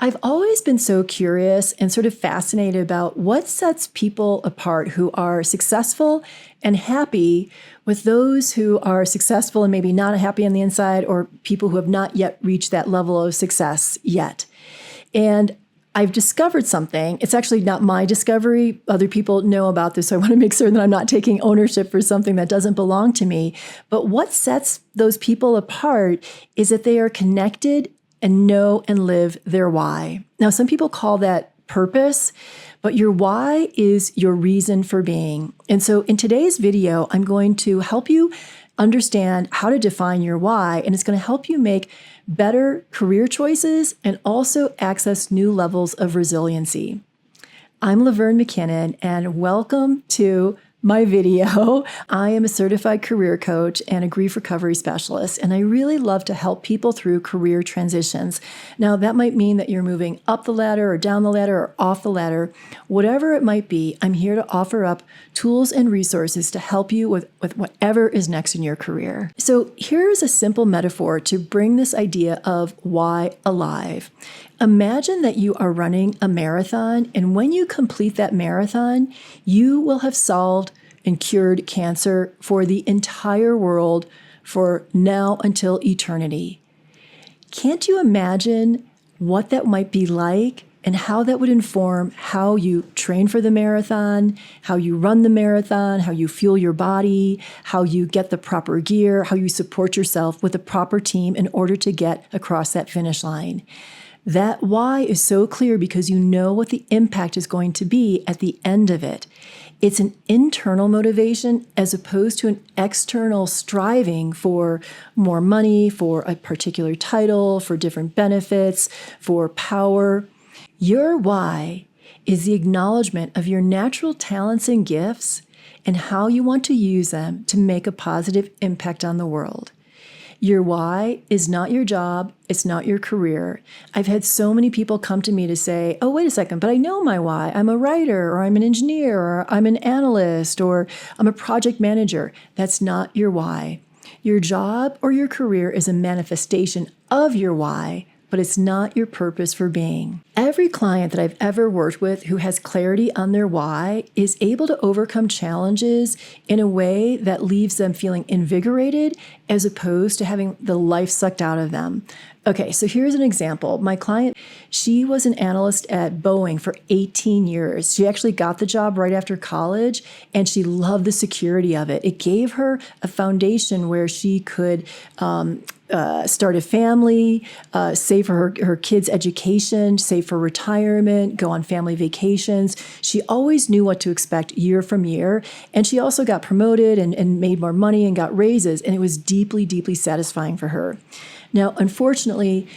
I've always been so curious and sort of fascinated about what sets people apart who are successful and happy with those who are successful and maybe not happy on the inside, or people who have not yet reached that level of success yet. And I've discovered something. It's actually not my discovery. Other people know about this, so I want to make sure that I'm not taking ownership for something that doesn't belong to me. But what sets those people apart is that they are connected and know and live their why. Now, some people call that purpose, but your why is your reason for being. And so in today's video, I'm going to help you understand how to define your why, and it's going to help you make better career choices and also access new levels of resiliency. I'm Laverne McKinnon, and welcome to my video. I am a certified career coach and a grief recovery specialist, and I really love to help people through career transitions. Now, that might mean that you're moving up the ladder or down the ladder or off the ladder. Whatever it might be, I'm here to offer up tools and resources to help you with whatever is next in your career. So here's a simple metaphor to bring this idea of why alive. Imagine that you are running a marathon, and when you complete that marathon, you will have solved and cured cancer for the entire world for now until eternity. Can't you imagine what that might be like and how that would inform how you train for the marathon, how you run the marathon, how you fuel your body, how you get the proper gear, how you support yourself with the proper team in order to get across that finish line? That why is so clear because you know what the impact is going to be at the end of it. It's an internal motivation as opposed to an external striving for more money, for a particular title, for different benefits, for power. Your why is the acknowledgement of your natural talents and gifts and how you want to use them to make a positive impact on the world. Your why is not your job. It's not your career. I've had so many people come to me to say, oh, wait a second, but I know my why. I'm a writer, or I'm an engineer, or I'm an analyst, or I'm a project manager. That's not your why. Your job or your career is a manifestation of your why, but it's not your purpose for being. Every client that I've ever worked with who has clarity on their why is able to overcome challenges in a way that leaves them feeling invigorated as opposed to having the life sucked out of them. Okay, so here's an example. My client, she was an analyst at Boeing for 18 years. She actually got the job right after college, and she loved the security of it. It gave her a foundation where she could start a family, save for her kids' education, save for retirement, go on family vacations. She always knew what to expect year from year. And she also got promoted and made more money and got raises. And it was deeply, deeply satisfying for her. Now, unfortunately,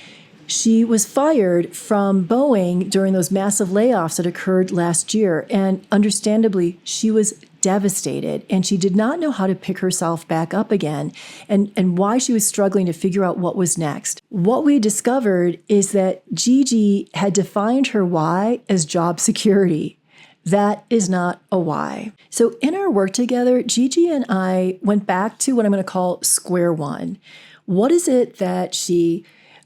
she was fired from Boeing during those massive layoffs that occurred last year. And understandably, she was devastated, and she did not know how to pick herself back up again and why she was struggling to figure out what was next. What we discovered is that Gigi had defined her why as job security. That is not a why. So in our work together, Gigi and I went back to what I'm going to call square one. What is it that she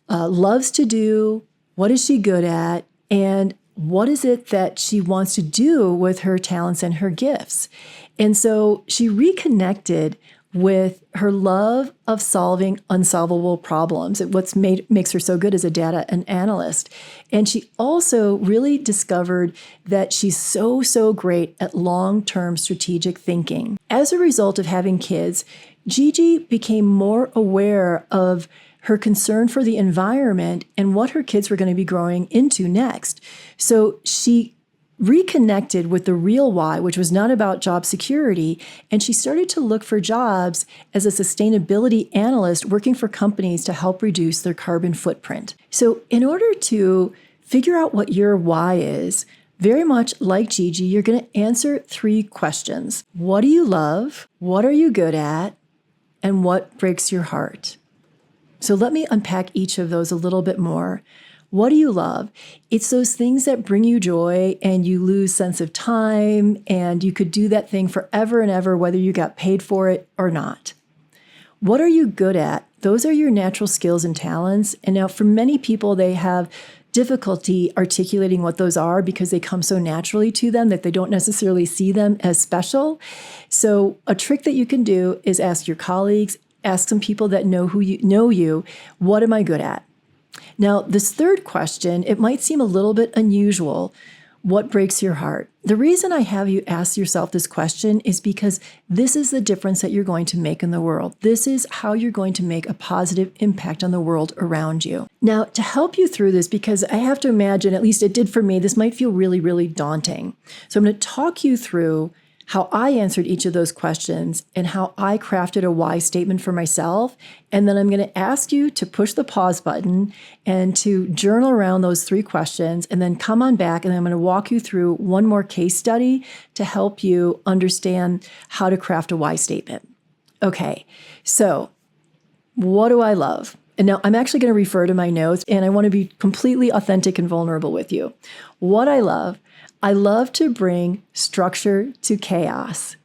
loves to do? What is she good at? And what is it that she wants to do with her talents and her gifts? And so she reconnected with her love of solving unsolvable problems. What makes her so good as a data and analyst. And she also really discovered that she's so great at long-term strategic thinking. As a result of having kids, Gigi became more aware of her concern for the environment and what her kids were going to be growing into next. So she reconnected with the real why, which was not about job security, and she started to look for jobs as a sustainability analyst working for companies to help reduce their carbon footprint. So in order to figure out what your why is, very much like Gigi, you're going to answer 3 questions. What do you love? What are you good at? And what breaks your heart? So let me unpack each of those a little bit more. What do you love? It's those things that bring you joy and you lose sense of time, and you could do that thing forever and ever, whether you got paid for it or not. What are you good at? Those are your natural skills and talents. And now for many people, they have difficulty articulating what those are because they come so naturally to them that they don't necessarily see them as special. So a trick that you can do is ask your colleagues, ask some people that know you, what am I good at? Now, this third question, it might seem a little bit unusual. What breaks your heart? The reason I have you ask yourself this question is because this is the difference that you're going to make in the world. This is how you're going to make a positive impact on the world around you. Now, to help you through this, because I have to imagine, at least it did for me, this might feel really, really daunting. So I'm going to talk you through how I answered each of those questions and how I crafted a why statement for myself. And then I'm going to ask you to push the pause button and to journal around those 3 questions and then come on back. And I'm going to walk you through one more case study to help you understand how to craft a why statement. Okay, so what do I love? And now I'm actually going to refer to my notes and I want to be completely authentic and vulnerable with you. What I love to bring structure to chaos.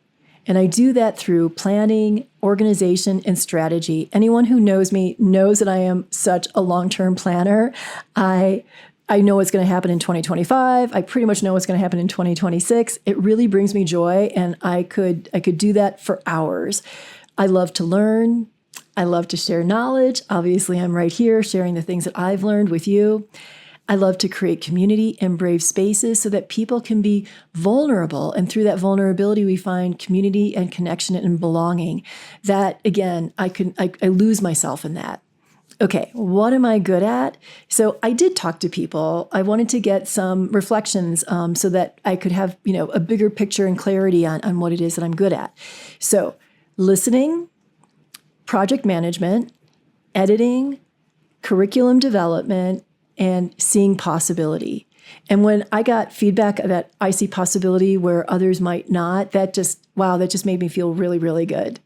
And I do that through planning, organization, and strategy. Anyone who knows me knows that I am such a long-term planner. I know what's going to happen in 2025. I pretty much know what's going to happen in 2026. It really brings me joy, and I could do that for hours. I love to learn. I love to share knowledge. Obviously, I'm right here sharing the things that I've learned with you. I love to create community and brave spaces so that people can be vulnerable. And through that vulnerability, we find community and connection and belonging. That, again, I lose myself in that. Okay, what am I good at? So I did talk to people. I wanted to get some reflections so that I could have, a bigger picture and clarity on what it is that I'm good at. So listening, project management, editing, curriculum development, and seeing possibility. And when I got feedback that I see possibility where others might not, that just made me feel really, really good.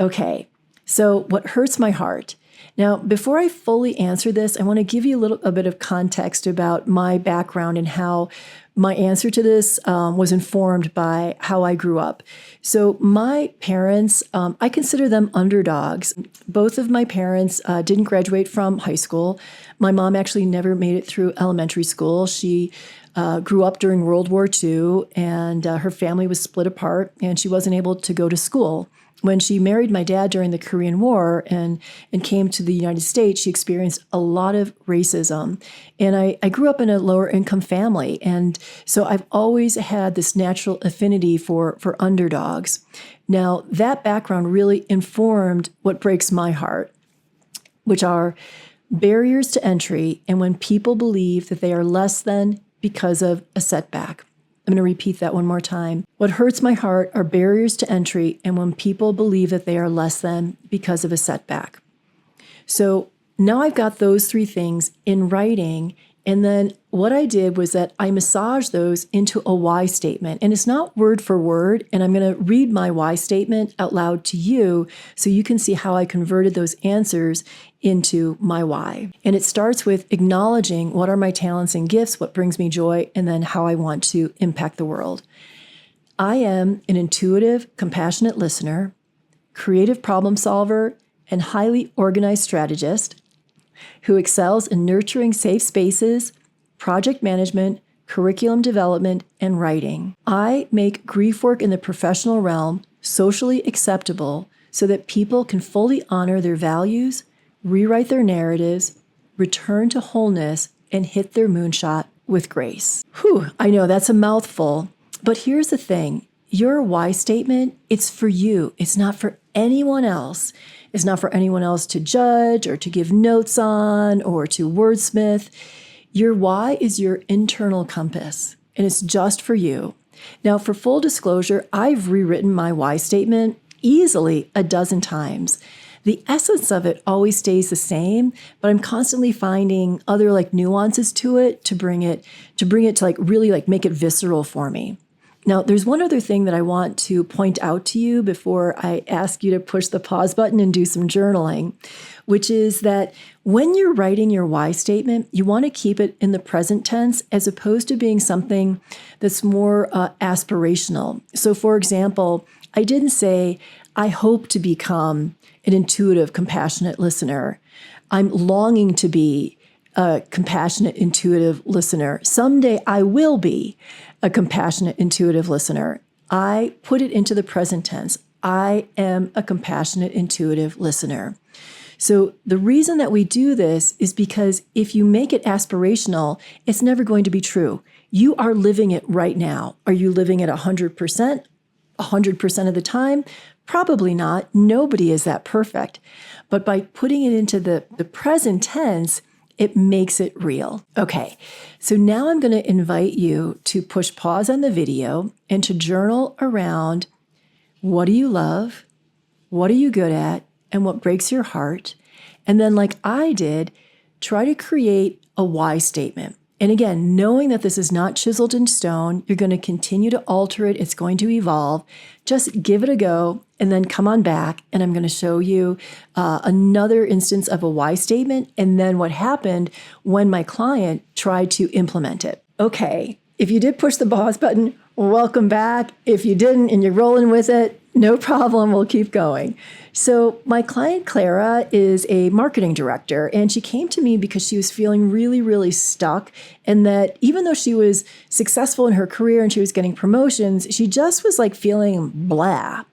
Okay, so what hurts my heart? Now, before I fully answer this, I want to give you a bit of context about my background and how my answer to this was informed by how I grew up. So my parents, I consider them underdogs. Both of my parents didn't graduate from high school. My mom actually never made it through elementary school. She grew up during World War II, and her family was split apart, and she wasn't able to go to school. When she married my dad during the Korean War and came to the United States, she experienced a lot of racism. And I grew up in a lower income family. And so I've always had this natural affinity for underdogs. Now, that background really informed what breaks my heart, which are barriers to entry and when people believe that they are less than because of a setback. I'm going to repeat that one more time. What hurts my heart are barriers to entry and when people believe that they are less than because of a setback. So now I've got those 3 things in writing. And then what I did was that I massaged those into a why statement. And it's not word for word. And I'm going to read my why statement out loud to you so you can see how I converted those answers into my why. And it starts with acknowledging what are my talents and gifts, what brings me joy, and then how I want to impact the world. I am an intuitive, compassionate listener, creative problem solver, and highly organized strategist who excels in nurturing safe spaces, project management, curriculum development, and writing. I make grief work in the professional realm socially acceptable so that people can fully honor their values, rewrite their narratives, return to wholeness, and hit their moonshot with grace. Whew, I know that's a mouthful, but here's the thing. Your why statement, it's for you. It's not for anyone else. It's not for anyone else to judge or to give notes on or to wordsmith. Your why is your internal compass, and it's just for you. Now, for full disclosure, I've rewritten my why statement easily a dozen times. The essence of it always stays the same, but I'm constantly finding other nuances to it to bring it to really make it visceral for me. Now, there's one other thing that I want to point out to you before I ask you to push the pause button and do some journaling, which is that when you're writing your why statement, you want to keep it in the present tense as opposed to being something that's more aspirational. So, for example, I didn't say, I hope to become an intuitive, compassionate listener. I'm longing to be a compassionate, intuitive listener. Someday I will be a compassionate, intuitive listener. I put it into the present tense. I am a compassionate, intuitive listener. So the reason that we do this is because if you make it aspirational, it's never going to be true. You are living it right now. Are you living it 100%? 100% of the time? Probably not. Nobody is that perfect. But by putting it into the present tense, it makes it real. Okay, so now I'm going to invite you to push pause on the video and to journal around what do you love, what are you good at, and what breaks your heart. And then, like I did, try to create a why statement. And again, knowing that this is not chiseled in stone, you're going to continue to alter it. It's going to evolve. Just give it a go and then come on back. And I'm going to show you another instance of a why statement and then what happened when my client tried to implement it. Okay, if you did push the pause button, welcome back. If you didn't and you're rolling with it, no problem, we'll keep going. So my client, Clara, is a marketing director, and she came to me because she was feeling really, really stuck, and that even though she was successful in her career and she was getting promotions, she just was like feeling blah.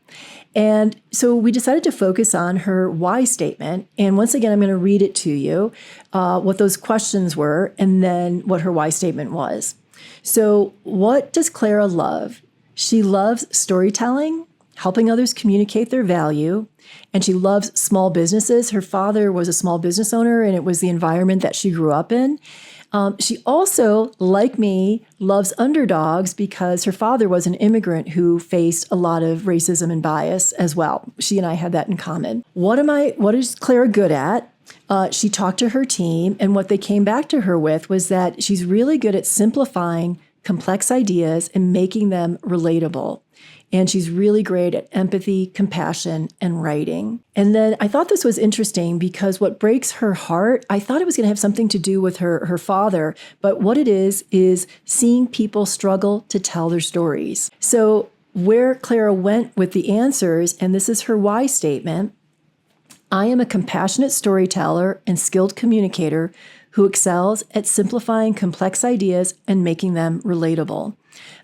And so we decided to focus on her why statement. And once again, I'm going to read it to you, what those questions were, and then what her why statement was. So what does Clara love? She loves storytelling, helping others communicate their value, and she loves small businesses. Her father was a small business owner, and it was the environment that she grew up in. She also, like me, loves underdogs because her father was an immigrant who faced a lot of racism and bias as well. She and I had that in common. What is Clara good at? She talked to her team, and what they came back to her with was that she's really good at simplifying complex ideas and making them relatable. And she's really great at empathy, compassion, and writing. And then I thought this was interesting because what breaks her heart, I thought it was going to have something to do with her father, but what it is seeing people struggle to tell their stories. So where Clara went with the answers, and this is her why statement, I am a compassionate storyteller and skilled communicator who excels at simplifying complex ideas and making them relatable.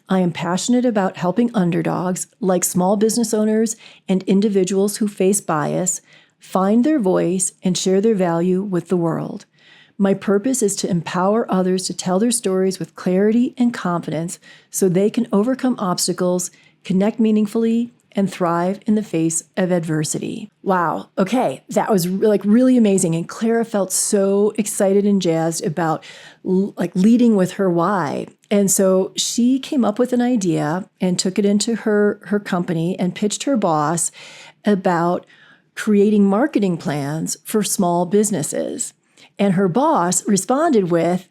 I am passionate about helping underdogs, like small business owners and individuals who face bias, find their voice and share their value with the world. My purpose is to empower others to tell their stories with clarity and confidence so they can overcome obstacles, connect meaningfully, and thrive in the face of adversity. Wow. Okay. That was really amazing. And Clara felt so excited and jazzed about leading with her why. And so she came up with an idea and took it into her company and pitched her boss about creating marketing plans for small businesses. And her boss responded with,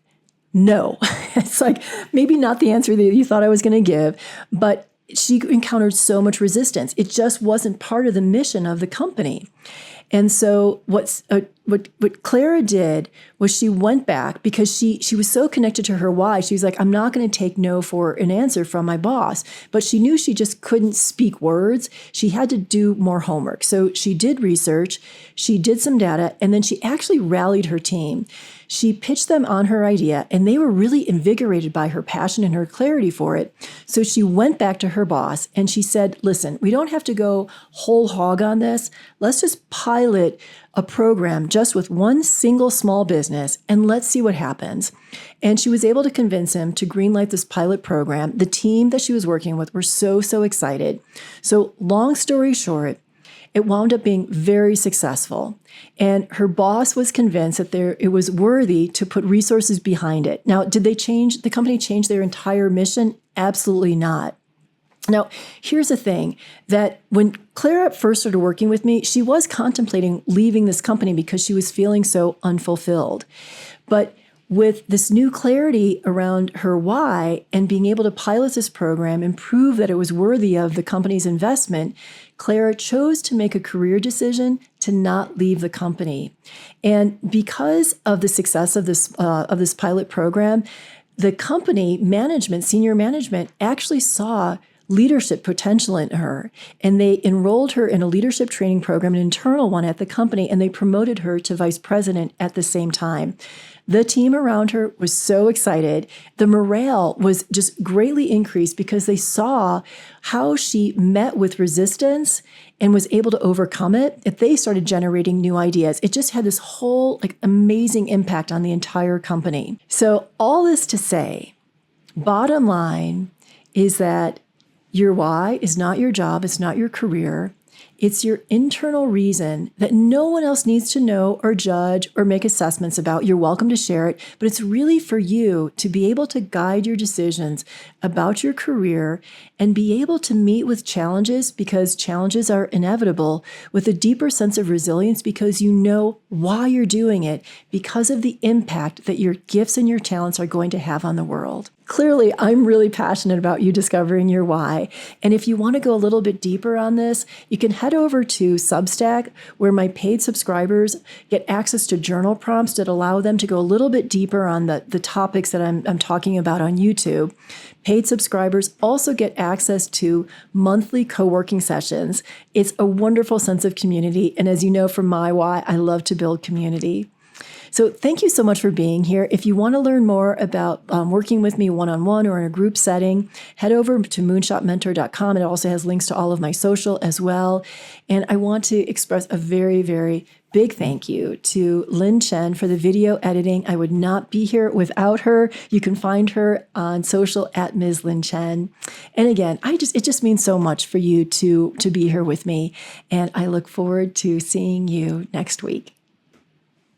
no. It's like, maybe not the answer that you thought I was going to give, but she encountered so much resistance. It just wasn't part of the mission of the company. And so what Clara did was she went back because she was so connected to her why. She was like, I'm not going to take no for an answer from my boss. But she knew she just couldn't speak words. She had to do more homework. So she did research, she did some data, and then she actually rallied her team. She pitched them on her idea, and they were really invigorated by her passion and her clarity for it. So she went back to her boss and she said, listen, we don't have to go whole hog on this. Let's just pilot a program just with one single small business and let's see what happens. And she was able to convince him to greenlight this pilot program. The team that she was working with were so excited. So long story short, it wound up being very successful. And her boss was convinced that it was worthy to put resources behind it. Now, did the company change their entire mission? Absolutely not. Now, here's the thing, that when Clara first started working with me, she was contemplating leaving this company because she was feeling so unfulfilled. But with this new clarity around her why and being able to pilot this program and prove that it was worthy of the company's investment, Clara chose to make a career decision to not leave the company. And because of the success of this pilot program, the company management, senior management, actually saw leadership potential in her. And they enrolled her in a leadership training program, an internal one at the company, and they promoted her to vice president at the same time. The team around her was so excited. The morale was just greatly increased because they saw how she met with resistance and was able to overcome it. If they started generating new ideas, it just had this whole amazing impact on the entire company. So all this to say, bottom line is that your why is not your job, it's not your career. It's your internal reason that no one else needs to know or judge or make assessments about. You're welcome to share it, but it's really for you to be able to guide your decisions about your career and be able to meet with challenges, because challenges are inevitable, with a deeper sense of resilience because you know why you're doing it, because of the impact that your gifts and your talents are going to have on the world. Clearly, I'm really passionate about you discovering your why. And if you want to go a little bit deeper on this, you can head over to Substack, where my paid subscribers get access to journal prompts that allow them to go a little bit deeper on the topics that I'm talking about on YouTube. Paid subscribers also get access to monthly co-working sessions. It's a wonderful sense of community. And as you know from my why, I love to build community. So thank you so much for being here. If you want to learn more about working with me one-on-one or in a group setting, head over to moonshotmentor.com. It also has links to all of my social as well. And I want to express a very, very big thank you to Lynn Chen for the video editing. I would not be here without her. You can find her on social at Ms. Lynn Chen. And again, it just means so much for you to be here with me. And I look forward to seeing you next week.